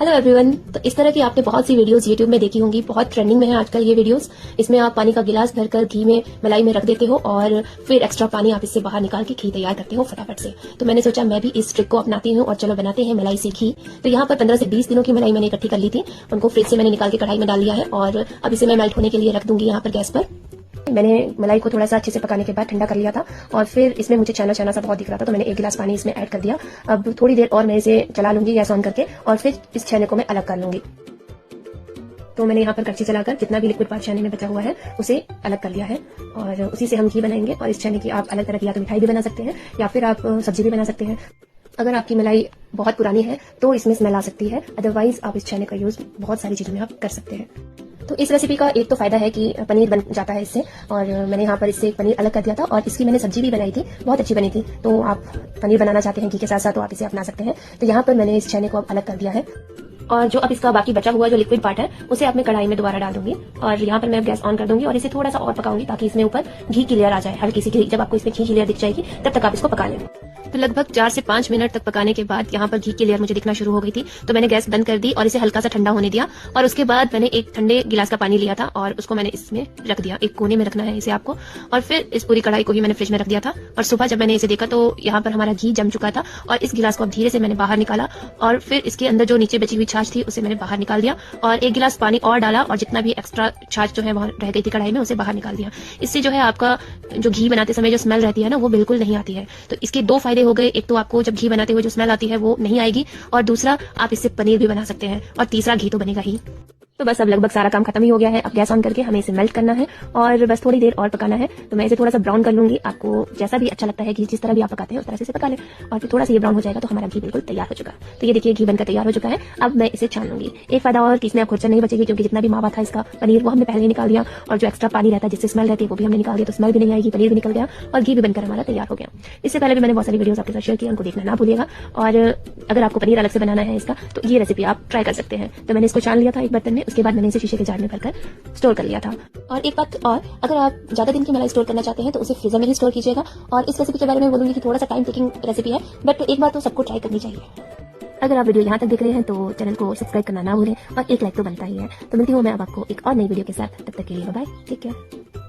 Hello everyone. तो इस तरह की आपने बहुत सी वीडियोस यूट्यूब में देखी होंगी, बहुत ट्रेंडिंग में है आजकल ये वीडियोस। इसमें आप पानी का गिलास भरकर घी में मलाई में रख देते हो और फिर एक्स्ट्रा पानी आप इससे बाहर निकाल के घी तैयार करते हो फटाफट से। तो मैंने सोचा मैं भी इस ट्रिक को अपनाती हूँ और चलो बनाते हैं मलाई से घी। तो यहाँ पर 15 से 20 दिनों की मलाई मैंने इकट्ठी कर ली थी, उनको फ्रिज से मैंने निकाल के कढ़ाई में डाल लिया है और अब इसे मैं मेल्ट होने के लिए रख दूंगी यहाँ पर गैस पर। मैंने मलाई को थोड़ा सा अच्छे से पकाने के बाद ठंडा कर लिया था और फिर इसमें मुझे छाना छाना सा बहुत दिख रहा था, तो मैंने 1 गिलास पानी इसमें ऐड कर दिया। अब थोड़ी देर और मैं इसे चला लूंगी गैस ऑन करके और फिर इस छेने को मैं अलग कर लूंगी। तो मैंने यहाँ पर कच्ची चलाकर जितना भी लिक्विड पार्ट छेने में बचा हुआ है उसे अलग कर लिया है और उसी से हम घी बनाएंगे। और इस छेने की आप अलग तरह की या तो मिठाई भी बना सकते हैं या फिर आप सब्जी भी बना सकते हैं। अगर आपकी मलाई बहुत पुरानी है तो इसमें स्मेल आ सकती है, अदरवाइज आप इस छेने का यूज बहुत सारी चीजों में आप कर सकते हैं। तो इस रेसिपी का एक तो फायदा है कि पनीर बन जाता है इससे, और मैंने यहाँ पर इससे पनीर अलग कर दिया था और इसकी मैंने सब्जी भी बनाई थी, बहुत अच्छी बनी थी। तो आप पनीर बनाना चाहते हैं घी के साथ साथ तो आप इसे अपना सकते हैं। तो यहाँ पर मैंने इस छेने को अब अलग कर दिया है और जो अब इसका बाकी बचा हुआ जो लिक्विड पार्ट है उसे अब मैं कढ़ाई में दोबारा डाल दूंगी और यहाँ पर मैं गैस ऑन कर दूंगी और इसे थोड़ा सा और पकाऊंगी ताकि इसमें ऊपर घी की लेयर आ जाए, हल्की सी घी। जब आपको इसमें घी की लेयर दिख जाएगी तब तक आप इसको पका लें। तो लगभग 4 से 5 मिनट तक पकाने के बाद यहाँ पर घी की लेयर मुझे दिखना शुरू हो गई थी, तो मैंने गैस बंद कर दी और इसे हल्का सा ठंडा होने दिया। और उसके बाद मैंने एक ठंडे गिलास का पानी लिया था और उसको मैंने इसमें रख दिया, एक कोने में रखना है इसे आपको। और फिर इस पूरी कढ़ाई को भी मैंने फ्रिज में रख दिया था और सुबह जब मैंने इसे देखा तो यहाँ पर हमारा घी जम चुका था और इस गिलास को अब धीरे से मैंने बाहर निकाला और फिर इसके अंदर जो नीचे बची हुई छाछ थी उसे मैंने बाहर निकाल दिया और 1 गिलास पानी और डाला और जितना भी एक्स्ट्रा छाछ जो है वहां रह गई थी कढ़ाई में उसे बाहर निकाल दिया। इससे जो है आपका जो घी बनाते समय जो स्मेल रहती है ना वो बिल्कुल नहीं आती है। तो इसके 2 फायदे हो गए, एक तो आपको जब घी बनाते हुए जो स्मेल आती है वो नहीं आएगी और दूसरा आप इससे पनीर भी बना सकते हैं और तीसरा घी तो बनेगा ही। तो बस अब लगभग सारा काम खत्म ही हो गया है। अब गैस ऑन करके हमें इसे मेल्ट करना है और बस थोड़ी देर और पकाना है। तो मैं इसे थोड़ा सा ब्राउन कर लूंगी, आपको जैसा भी अच्छा लगता है घी जिस तरह भी आप पकाते हैं उस तरह से इसे पका लें। और फिर थोड़ा सा ये ब्राउन हो जाएगा तो हमारा घी बिल्कुल तैयार हो चुका है। तो ये देखिए घी बनकर तैयार हो चुका है। अब मैं इसे छान लूंगी। एक फायदा और कि इसमें अब खुर्चा नहीं बचेगी क्योंकि जितना भी मावा था इसका पनीर वो हमने पहले ही निकाल दिया और जो एक्स्ट्रा पानी रहता है जिससे स्मेल रहती है वो भी हमने निकाल दिया, तो स्मेल भी नहीं आएगी, पनीर भी निकल गया और घी भी बनकर हमारा तैयार हो गया। इससे पहले भी मैंने बहुत सारी वीडियोस आपके साथ शेयर की, उनको देखना ना भूलिएगा। और अगर आपको पनीर अलग से बनाना है इसका तो ये रेसिपी आप ट्राई कर सकते हैं। तो मैंने इसको छान लिया था एक बर्तन में, उसके बाद मैंने इसे शीशे के जार में भरकर स्टोर कर लिया था। और एक बात और, अगर आप ज्यादा दिन की मलाई स्टोर करना चाहते हैं तो उसे फ्रीजर में ही स्टोर कीजिएगा। और इस रेसिपी के बारे में बोलूंगी कि थोड़ा सा टाइम टेकिंग रेसिपी है, बट एक बार तो सबको ट्राई करनी चाहिए। अगर आप वीडियो यहाँ तक देख रहे हैं तो चैनल को सब्सक्राइब करना ना भूलें और एक लाइक तो बनता ही है। तो मिलती हूँ मैं अब आपको एक और नई वीडियो के साथ, तब तक के लिए बाय, टेक केयर।